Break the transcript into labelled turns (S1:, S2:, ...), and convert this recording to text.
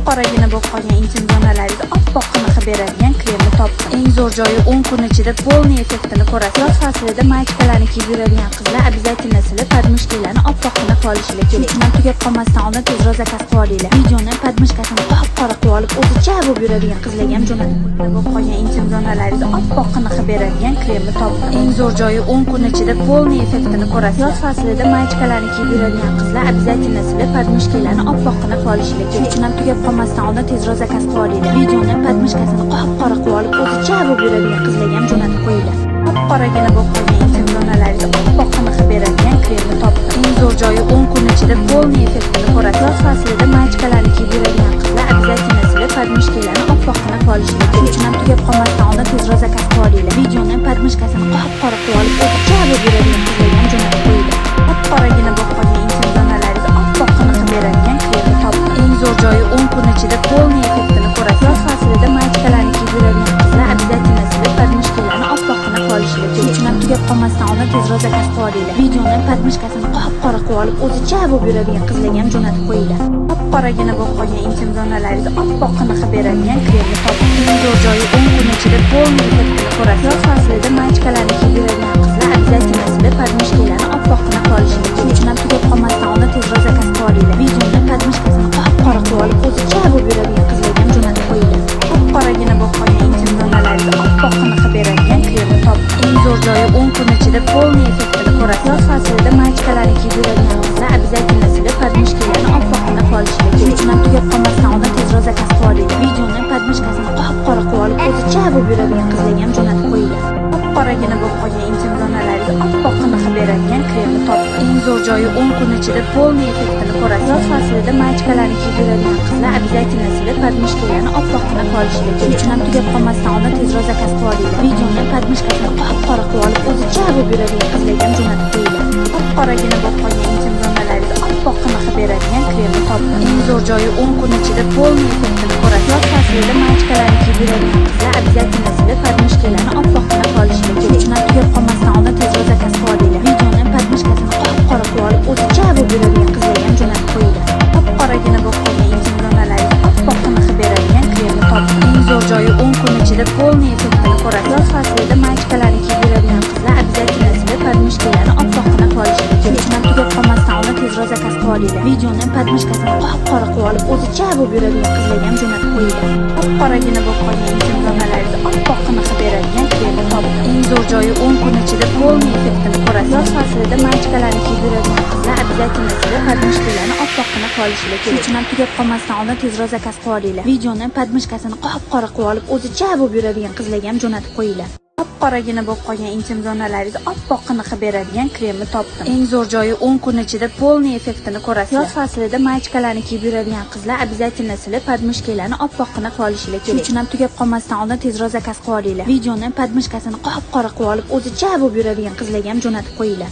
S1: Qop-qoragina bo'lib qolgan intim zonalaringizni oppoq qanaqa beradigan kremni topdim. Eng zo'r joyi 10 kun ichida polniy effektini ko'rasiz. Yoz faslida maychkalarni kiyib yuradigan qizlar обязательно silib podmishkalarni oppoq qilib qolishlari kerak. Shundan tugab qolmasdan oldin tezroq zakaz qilib olinglar. Videoni podmishkasini qop-qora qilib olib, o'zicha bo'lib yuradigan qizlarga ham jo'natib qo'yib bo'lib qolgan intim zonalaringizni oppoq qanaqa beradigan kremni topdim. Eng zo'r joyi 10 kun ichida polniy effektini ko'rasiz. Yoz faslida maychkalarni kiyib yuradigan qizlar обязательно silib podmishkalarni oppoq qilib qolishlari kerak. Shundan tugab qolmasdan oldin tezroq zakaz qilib olinglar. Videoni podmishkasini qop-qora qilib olib, o'zicha bo'lib yuradigan qizlarga ham jo'natib qo'yinglar. Qop-qoragina bo'lib qolgan intim zonalaringizni oppoq qanaqa beradigan kremni topdim. Eng zo'r joyi 10 kun ichida polniy effektini ko'rasiz. Yoz faslida maychkalarni kiyib yuradigan qizlar обязательно silib podmishkalarni oppoq qilib qolishlari kerak. Shundan tugab qolmasdan oldin tezroq zakaz qilib olinglar. Videoni podmishkasini qop-qora qilib olib, o'zicha bo'lib yuradigan qizlarga ham jo'natib qo'yinglar. Qop-qoragina bo'lib qolgan intim zonalaringizni oppoq qanaqa beradigan kremni topdim. Eng zo'r joyi 10 kun ichida polniy effektini ko'rasiz. Yoz faslida maychkalarni kiyib yuradigan qizlar обязательно silib podmishkalarni oppoq qilib qolishlari kerak. Shundan tugab qolmasdan oldin tezroq zakaz qilib olinglar. Videoni podmishkasini qop-qora qilib olib, o'zicha bo'lib yuradigan qizlarga ham jo'natib qo'yinglar. Qop-qoragina bo'lib qolgan intim zonalaringizni oppoq qanaqa beradigan kremni topdim. Eng zo'r joyi 10 kun ichida polniy effektini ko'rasiz. Yoz faslida maychkalarni kiyib yuradigan qizlar обязательно silib podmishkalarni oppoq qilib qolishlari kerak. Shundan tugab qolmasdan oldin tezroq zakaz qilib olinglar. Videoni podmishkasini qop-qora qilib olib, o'zicha bo'lib yuradigan qizlarga ham jo'natib qo'yinglar. Qop-qoragina bo'lib qolgan intim zonalaringizni oppoq qanaqa beradigan kremni topdim. Eng zo'r joyi 10 kun ichida polniy effektini ko'rasiz. Yoz faslida maychkalarni kiyib yuradigan qizlar обязательно silib podmishkalarni oppoq qilib qolishlari kerak. Shundan tugab qolmasdan oldin tezroq zakaz qilib olinglar. Videoni podmishkasini qop-qora qilib olib, o'zicha bo'lib yuradigan qizlarga ham jo'natib qo'yinglar. Qop-qoragina bo'lib qolgan intim zonalaringizni oppoq qanaqa beradigan kremni topdim. Eng zo'r joyi 10 kun ichida polniy effektini ko'rasiz. Yoz faslida maychkalarni kiyib yuradigan qizlar обязательно silib podmishkalarni oppoq qilib qolishlari kerak. Shundan tugab qolmasdan oldin tezroq zakaz qilib olinglar. Videoni podmishkasini qop-qora qilib olib, o'zicha bo'lib yuradigan qizlarga ham jo'natib qo'yinglar. Qop-qoragina bo'lib qolgan intim zonalaringizni oppoq qanaqa beradigan kremni topdim. Eng zo'r joyi 10 kun ichida polniy effektini ko'rasiz. Yoz faslida maychkalarni kiyib yuradigan qizlar обязательно silib podmishkalarni oppoq qilib qolishlari kerak. Shundan tugab qolmasdan oldin tezroq zakaz qilib olinglar. Videoni podmishkasini qop-qora qilib olib, o'zicha bo'lib yuradigan qizlarga ham jo'natib qo'yinglar. Qop-qoragina bo'lib qolgan intim zonalaringizni oppoq qanaqa beradigan kremni topdim. Eng zo'r joyi 10 kun ichida polniy effektini ko'rasiz. Yoz faslida maychkalarni kiyib yuradigan qizlar обязательно silib podmishkalarni oppoq qilib qolishlari kerak. Shundan tugab qolmasdan oldin tezroq zakaz qilib olinglar. Videoni podmishkasini qop-qora qilib olib, o'zicha bo'lib yuradigan qizlarga ham jo'natib qo'yinglar. Qop-qoragina bo'lib qolgan intim zonalaringizni oppoq qanaqa beradigan kremni topdim. Eng zo'r joyi 10 kun ichida polniy effektini ko'rasiz. Yoz faslida maychkalarni kiyib yuradigan qizlar обязательно silib podmishkalarni oppoq qilib qolishlari kerak. Shundan tugab qolmasdan oldin tezroq zakaz qilib olinglar. Videoni podmishkasini qop-qora qilib olib, o'zicha bo'lib yuradigan qizlarga ham jo'natib qo'yinglar. Qop-qoragina bo'lib qolgan intim zonalaringizni oppoq qanaqa beradigan kremni topdim. Eng zo'r joyi 10 kun ichida polniy effektini ko'rasiz. Yoz faslida maychkalarni kiyib yuradigan qizlar обязательно silib podmishkalarni oppoq qilib qolishlari kerak. Shundan tugab qolmasdan oldin tezroq zakaz qilib olinglar. Videoni podmishkasini qop-qora qilib olib, o'zicha bo'lib yuradigan qizlarga ham jo'natib qo'yinglar.